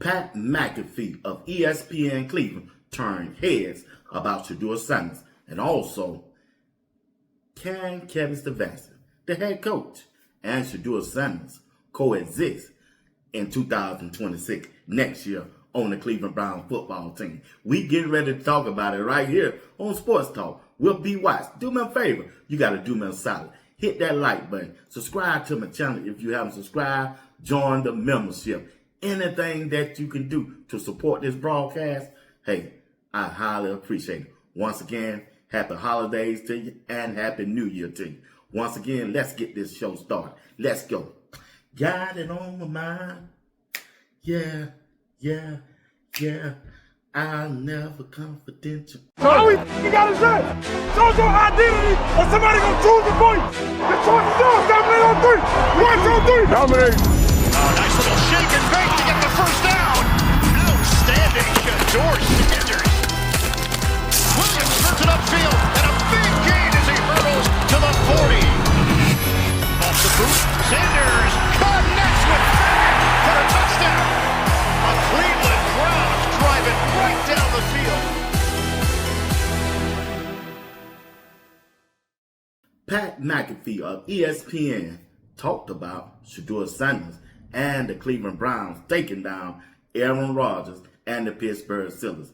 Pat McAfee of ESPN Cleveland turned heads about Shedeur Sanders, and also can Kevin Stefanski, the head coach, and Shedeur Sanders coexist in 2026 next year on the Cleveland Browns football team? We getting ready to talk about it right here on Sports Talk. We'll be watched. Do me a favor. You got to do me a solid. Hit that like button. Subscribe to my channel if you haven't subscribed. Join the membership. Anything that you can do to support this broadcast, hey, I highly appreciate it. Once again, happy holidays to you and happy new year to you. Once again, let's get this show started. Let's go. Got it on my mind. Yeah. I'll never confidential. So all we gotta say, show your identity or somebody gonna choose it for you. The choice is yours. Dominate on three. 1, 2, 3. Dominate. Oh, nice little shake and bake to get the first down. Outstanding. Shedeur Sanders. Williams turns it upfield, and a big gain as he hurdles to the 40. Off the boot, Sanders connects with Bennett for a touchdown. A Cleveland Browns driving right down the field. Pat McAfee of ESPN talked about Shedeur Sanders and the Cleveland Browns taking down Aaron Rodgers and the Pittsburgh Steelers.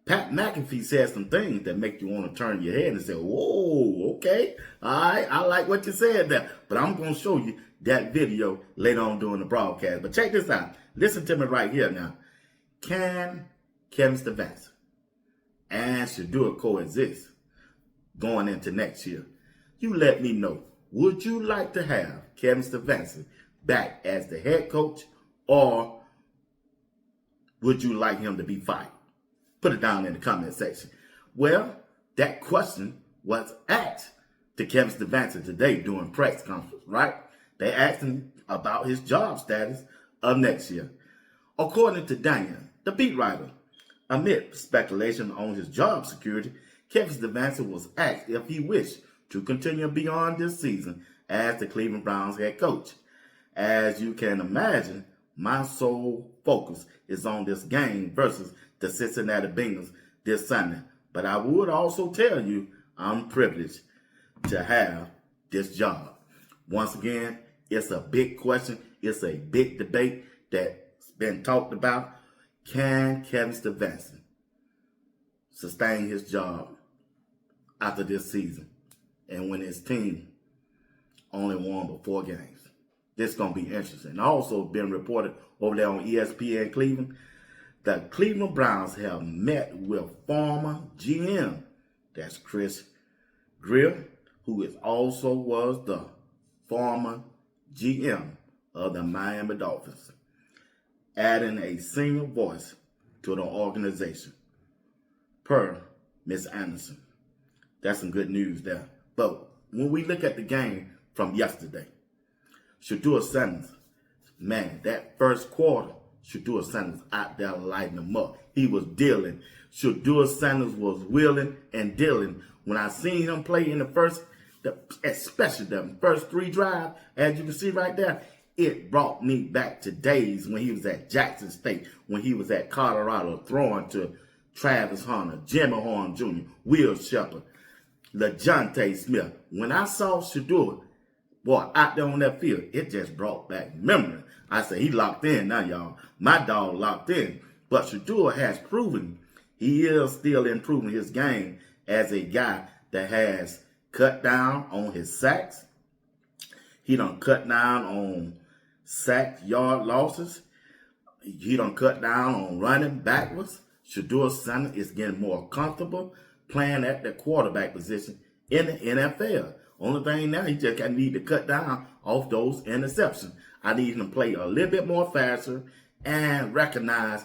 Pat McAfee said some things that make you want to turn your head and say, whoa, okay, all right, I like what you said there. But I'm going to show you that video later on during the broadcast. But check this out. Listen to me right here now. Can Kevin Stefanski and Shedeur coexist going into next year? You let me know. Would you like to have Kevin Stefanski back as the head coach, or would you like him to be fired? Put it down in the comment section. Well, that question was asked to Kevin Stefanski today during press conference, right? They asked him about his job status of next year. According to Daniel, the beat writer, amid speculation on his job security, Kevin Stefanski was asked if he wished to continue beyond this season as the Cleveland Browns head coach. As you can imagine, my sole focus is on this game versus the Cincinnati Bengals this Sunday. But I would also tell you I'm privileged to have this job. Once again, it's a big question. It's a big debate that's been talked about. Can Kevin Stefanski sustain his job after this season and when his team only won but 4 games? This is going to be interesting. Also been reported over there on ESPN Cleveland, the Cleveland Browns have met with former GM, that's Chris Grier, who also was the former GM of the Miami Dolphins, adding a senior voice to the organization, per Ms. Anderson. That's some good news there. But when we look at the game from yesterday, Shedeur Sanders, man, that first quarter, Shedeur Sanders out there lighting them up. He was dealing. Shedeur Sanders was willing and dealing. When I seen him play in especially the first 3 drives, as you can see right there, it brought me back to days when he was at Jackson State, when he was at Colorado throwing to Travis Hunter, Jimmy Horn Jr., Will Shepard, LeJounte Smith. When I saw Shedeur, boy, out there on that field, it just brought back memory. I said, he locked in now, y'all. My dog locked in. But Shedeur has proven he is still improving his game as a guy that has cut down on his sacks. He done cut down on sack yard losses. He done cut down on running backwards. Shedeur Sanders is getting more comfortable playing at the quarterback position in the NFL. Only thing now, he just need to cut down off those interceptions. I need him to play a little bit more faster and recognize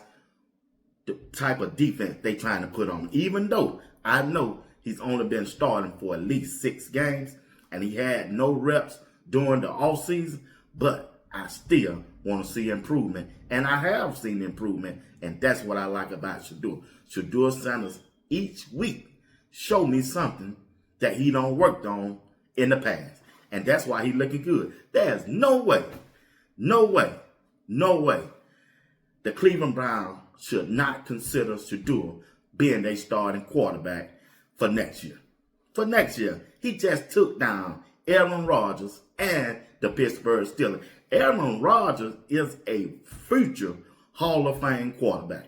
the type of defense they trying to put on him. Even though I know he's only been starting for at least 6 games and he had no reps during the offseason, but I still want to see improvement. And I have seen improvement, and that's what I like about Shedeur. Shedeur Sanders each week show me something that he done worked on in the past. And that's why he's looking good. There's no way the Cleveland Browns should not consider Shedeur being their starting quarterback for next year. For next year, he just took down Aaron Rodgers and the Pittsburgh Steelers. Aaron Rodgers is a future Hall of Fame quarterback.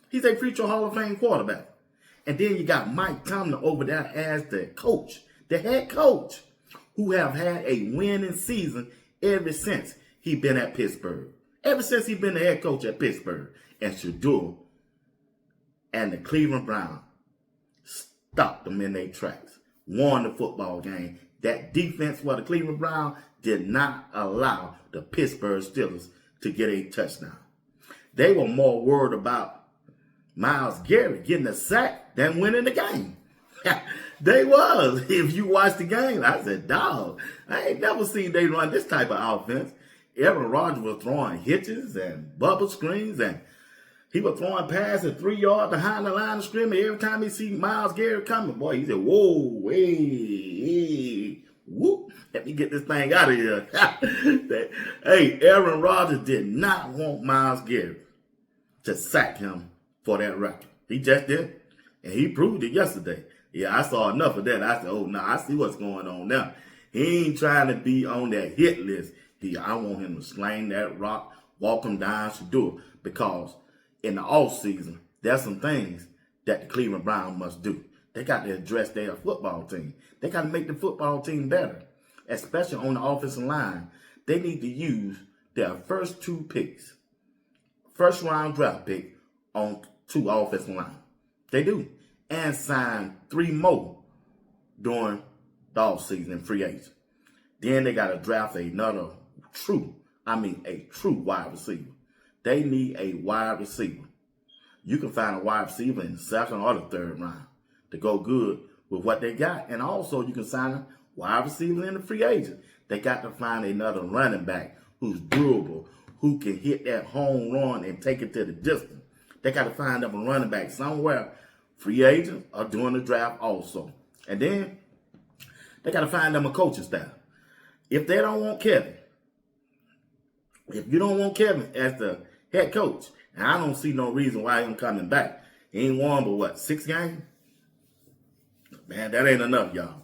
He's a future Hall of Fame quarterback. And then you got Mike Tomlin over there as the coach, the head coach, who have had a winning season ever since he been at Pittsburgh. Ever since he been the head coach at Pittsburgh. And Shedeur and the Cleveland Browns stopped them in their tracks. Won the football game. That defense for the Cleveland Browns did not allow the Pittsburgh Steelers to get a touchdown. They were more worried about Myles Garrett getting a sack than winning the game. They was. If you watch the game, I said, dog, I ain't never seen they run this type of offense. Aaron Rodgers was throwing hitches and bubble screens, and he was throwing passes 3 yards behind the line of scrimmage. Every time he see Myles Garrett coming, boy, he said, whoa, hey, whoop, let me get this thing out of here. Hey, Aaron Rodgers did not want Myles Garrett to sack him for that record. He just did, and he proved it yesterday. Yeah, I saw enough of that. I said, oh, no, I see what's going on now. He ain't trying to be on that hit list. I want him to sling that rock, walk him down, Shedeur, because in the offseason, there's some things that the Cleveland Browns must do. They got to address their football team. They got to make the football team better, especially on the offensive line. They need to use their first 2 picks, first-round draft pick on 2 offensive line. They do. And sign 3 more during the offseason in free agents. Then they got to draft another true wide receiver. They need a wide receiver. You can find a wide receiver in the 2nd or the 3rd round to go good with what they got. And also you can sign a wide receiver in the free agent. They got to find another running back who's durable, who can hit that home run and take it to the distance. They got to find them a running back somewhere. Free agents are doing the draft also. And then they got to find them a coaching staff. If they don't want Kevin, if you don't want Kevin as the head coach, and I don't see no reason why him coming back. He ain't won but what, 6 games? Man, that ain't enough, y'all.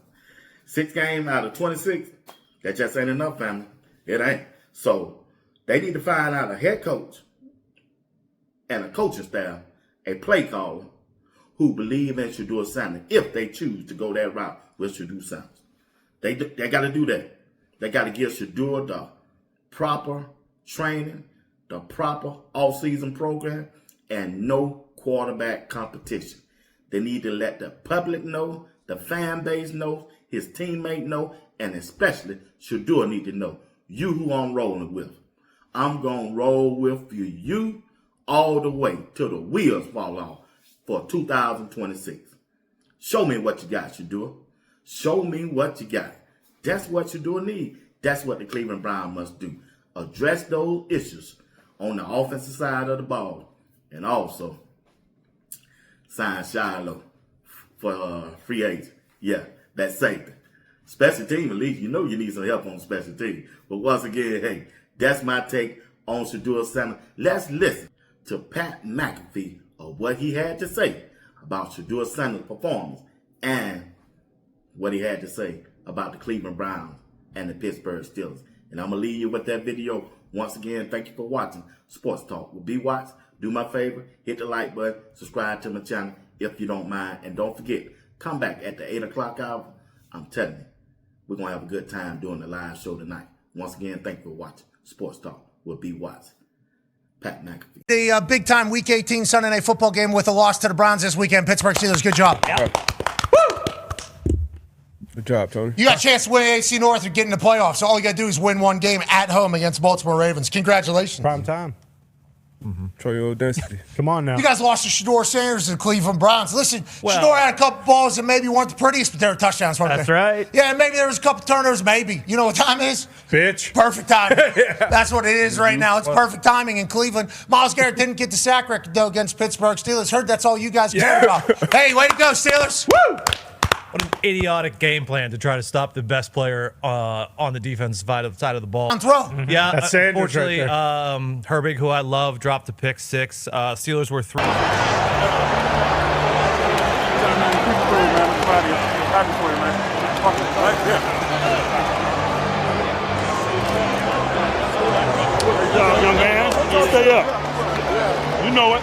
6 games out of 26, that just ain't enough, family. It ain't. So they need to find out a head coach and a coaching staff, a play caller, who believe in Shedeur Sanders if they choose to go that route with Shedeur Sanders. They got to do that. They got to give Shedeur the proper training, the proper off-season program, and no quarterback competition. They need to let the public know, the fan base know, his teammate know, and especially Shedeur need to know, you who I'm rolling with. I'm going to roll with you all the way till the wheels fall off for 2026. Show me what you got, Shedeur. Show me what you got. That's what Shedeur need. That's what the Cleveland Browns must do. Address those issues on the offensive side of the ball. And also sign Shiloh for free agent. Yeah, that's safety. Special team, at least you know you need some help on special team. But once again, hey, that's my take on Shedeur Sanders. Let's listen to Pat McAfee of what he had to say about Shedeur Sanders' performance and what he had to say about the Cleveland Browns and the Pittsburgh Steelers. And I'm going to leave you with that video. Once again, thank you for watching Sports Talk with B. Watts. Do my favor, hit the like button, subscribe to my channel if you don't mind. And don't forget, come back at the 8 o'clock hour. I'm telling you, we're going to have a good time doing the live show tonight. Once again, thank you for watching Sports Talk with B. Watts. Pat McAfee. The big-time Week 18 Sunday Night Football game with a loss to the Browns this weekend. Pittsburgh Steelers, good job. Yeah. Good job, Tony. You got a chance to win AFC North and get in the playoffs. So all you got to do is win one game at home against Baltimore Ravens. Congratulations. Prime time. Show your old density. Come on now. You guys lost to Shedeur Sanders and the Cleveland Browns. Listen, Shedeur had a couple balls that maybe weren't the prettiest, but they were touchdowns. That's right. Yeah, maybe there was a couple turnovers, maybe. You know what time it is? Bitch. Perfect timing. That's what it is right now. It's perfect timing in Cleveland. Myles Garrett didn't get the sack record, though, against Pittsburgh Steelers. Heard that's all you guys cared about. Hey, way to go, Steelers. Woo! What an idiotic game plan to try to stop the best player on the defensive side of the ball. On throw. Yeah, That's Sanders unfortunately, right Herbig, who I love, dropped the pick 6. Steelers were 3. Good job, young man. Stay up. You know it.